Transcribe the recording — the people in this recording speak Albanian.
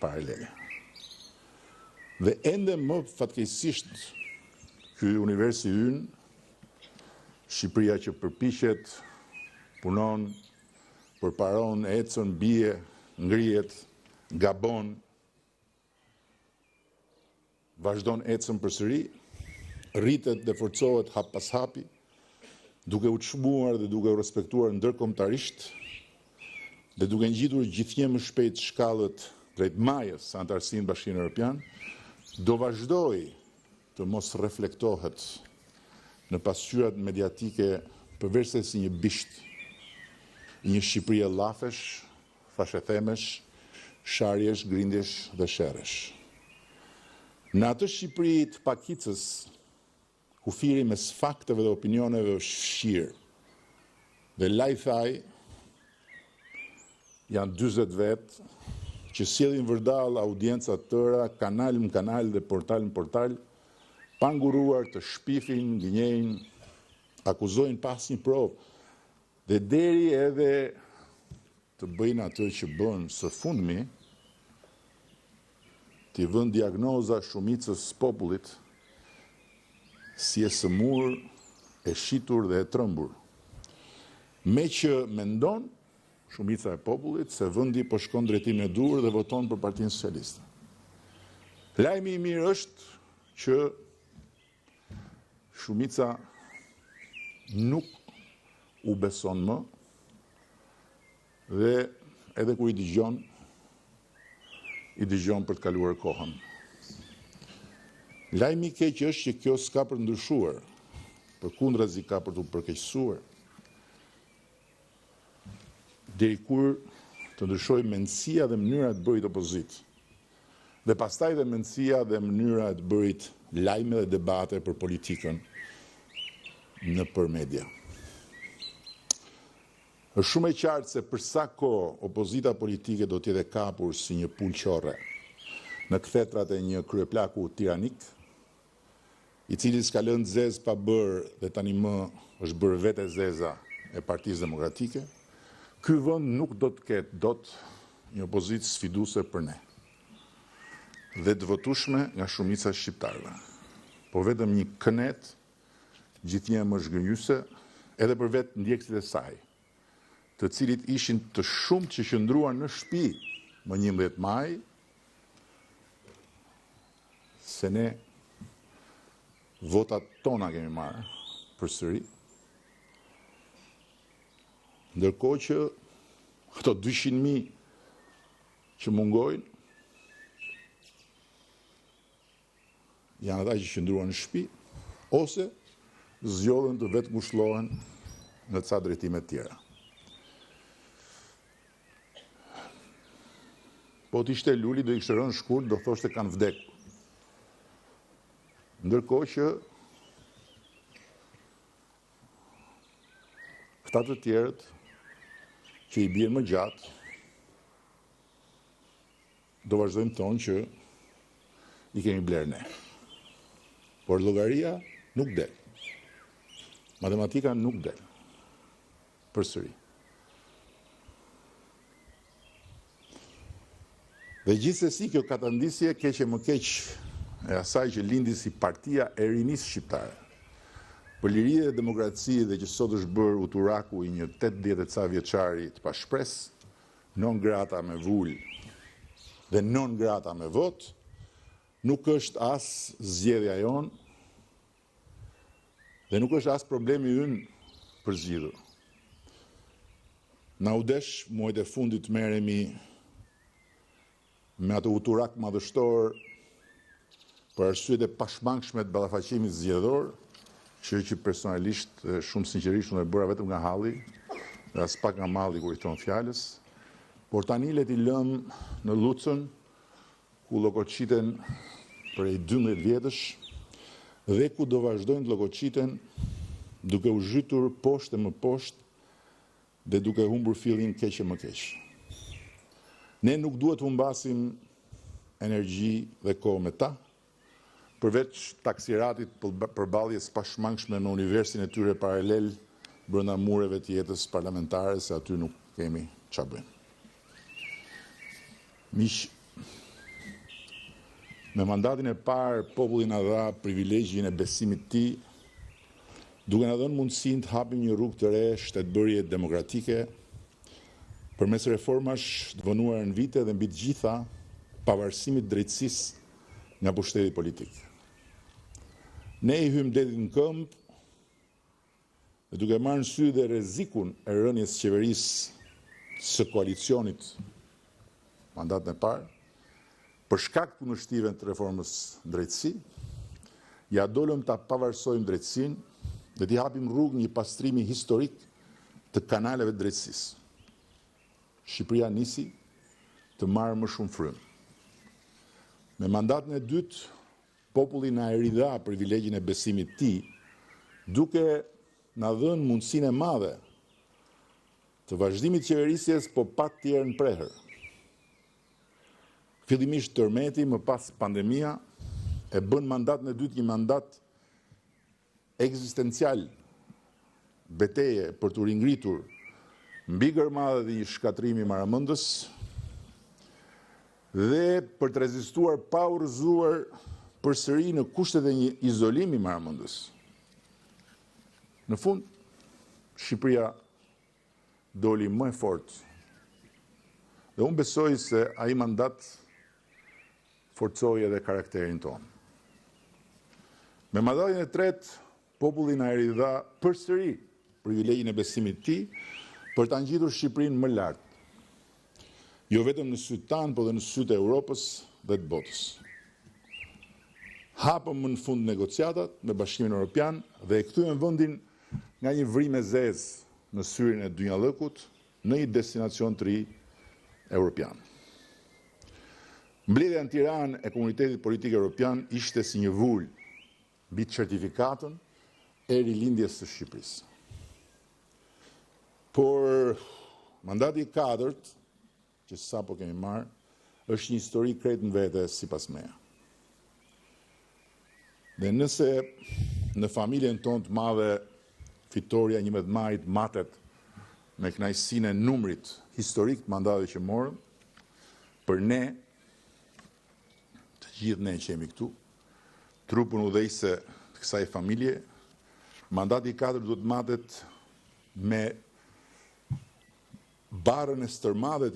paralele. Dhe ende më fatkeqësisht ky universi ynë, Shqipëria që përpiqet, punon, përparon, ecën, bie, ngrihet, gabon, vazhdon ecën përsëri, rritet dhe forcohet hap pas hapi, duke u çmuar dhe duke u respektuar ndërkombëtarisht, dhe duke ngjitur gjithnjë më shpejt shkallët drejt majës së antarësinë në Bashkinë Evropian, do vazhdoj të mos reflektohet në pasqyrat mediatike përveçse si një bisht, një Shqipëri e llafesh, fashethemesh, sharjesh, grindjesh dhe sherresh. Në atë Shqipëri të pakicës, ku firi mes fakteve dhe opinioneve është fshirë, dhe lajthaj janë 40 vetë që sjellin vërdall audienca të tëra, kanal në kanal dhe portal në portal, pa nguruar të shpifin, gënjejnë, akuzojnë pas një provë, dhe deri edhe të bëjnë atë që bën së fundmi, t'i vënë diagnoza shumicës popullit si e sëmur, e shitur dhe e trembur. Me që mendon shumica e popullit se vendi po shkon drejtimin e dur dhe voton për Partinë Socialiste. Lajmi i mirë është që shumica nuk u beson më dhe edhe kur i dëgjon për të kaluar kohën. Lajmi i keq është që kjo s'ka për ndryshuar, përkundrazi ka për të përkeqësuar, deri kur të ndryshoj mendësia dhe mënyra të bërit opozitë. Dhe pastaj dhe mendësia dhe mënyra të bërit lajme dhe debate për politikën në për media. Është shumë e qartë se për sa kohë opozita politike do t'jetë e kapur si një pulqorre në kthetrat e një kryeplaku tiranik, i cili s'ka lënë zezë pa bërë dhe tani më është bërë vete zeza e Partisë Demokratike, ky vend nuk do të ketë dot një opozitë sfiduese për ne dhe të votueshme nga shumica e shqiptarëve, po vetëm një kënet gjithnjë më zhgënjyese edhe për vetë ndjekësit e saj, të cilit ishin të shumtë që qëndruan në shtëpi më 11 maj, se ne votat tona kemi marrë përsëri. Ndërkohë që ato 200.000 që mungojnë janë ata që qëndruan në shtëpi ose zgjodhen të vetë ngushëllohen në ca drejtime të tjera. Po t'ishte Luli do i kishte rënë shkurt, do thoshte kanë vdekur. Ndërkohë që këta të tjerët që i bjen më gjatë, do vazhdojmë thonë që i kemi blerë ne. Por llogaria nuk del. Matematika nuk del. Përsëri. Dhe gjithsesi kjo katandisje keq e më keq e asaj që lindi si partia e rinisë shqiptare, për liri dhe demokraci dhe që sot është bërë uturaku i një 80 e ca vjeçari të pashpres, non grata me vull dhe non grata me vot, nuk është as zgjedhja jon dhe nuk është as problemi ynë për zgjidhur. Na u desh muajt e fundit merremi me atë uturak madhështor për arsyet e pashmangshme të ballafaqimit zgjedhor, që personalisht shumë sinqerisht unë e bëra vetëm nga halli, dhe as pak nga malli kur i thon fjalës, por tani le t'i lëm në Lucën, ku llokoqiten prej 12 vjetësh dhe ku do vazhdojnë të llokoqiten duke u zhytur poshtë e më poshtë dhe duke humbur fillin keq e më keq. Ne nuk duhet të humbasim energji dhe kohë me ta, përveç taksiratit përballjes pashmangshme me universin e tyre paralel brenda mureve të jetës parlamentare, se aty nuk kemi ç'a bëjmë. Miq, Me mandatin e parë, populli na dha privilegjin e besimit të tij, duke na dhënë mundësinë të hapim një rrugë të re shtetbërje demokratike, përmes reformash të vënuara në vite dhe mbi të gjitha pavarësimit të drejtësisë nga pushteti politik. Ne i hym detit në këmbë dhe duke marrë në sy dhe rrezikun e rënies qeverisë së koalicionit mandatin e parë, për shkak të kundërshtive të reformës drejtësi, ja dolëm ta pavarësojmë drejtësinë dhe t'i hapim rrugë një pastrimi historik të kanaleve të drejtësisë. Shqipëria nisi të marrë më shumë frymë. Me mandatin e dytë, populli na e ridha privilegjin e besimit të tij, duke na dhënë mundësinë e madhe të vazhdimit të qeverisjes, po pa të tjerë në prehër. Fillimisht tërmeti, më pas pandemia, e bën mandatin e dytë një mandat ekzistencial, betejë për të ringritur mbi gërmadhe dhe një shkatrimi maramëndës dhe për të rezistuar pa u rrëzuar përsëri në kushtet e një izolimi maramëndës. Në fund, Shqipëria doli më e fortë. Dhe unë besoj se ai mandat forcoi edhe karakterin tonë. Me mandatin e tretë, populli na e ridha përsëri privilegjin e besimit të tij për ta ngjitur Shqipërinë më lart. Jo vetëm në sytë tanë, por edhe në sytë e Europës dhe të botës. Hapëm më në fund negociatat me Bashkimin Evropian dhe e kthyem vendin nga një vrim e zezë në syrin e dynjallëkut në një destinacion të ri evropian. Mbledhja në Tiranë e komunitetit politik evropian ishte si një vulë mbi certifikatën e rilindjes së Shqipërisë. Por mandati i katërt, që sapo kemi marrë, është një histori krejt në vete sipas meja. Dhe nëse në familjen tonë të madhe fitoria 11 majit matet me kënaqësinë e numrit historik të mandateve që morëm, për ne, të gjithë ne që jemi këtu, trupën udhëheqëse të kësaj familje, mandati i katërt duhet matet me barën e stërmadhe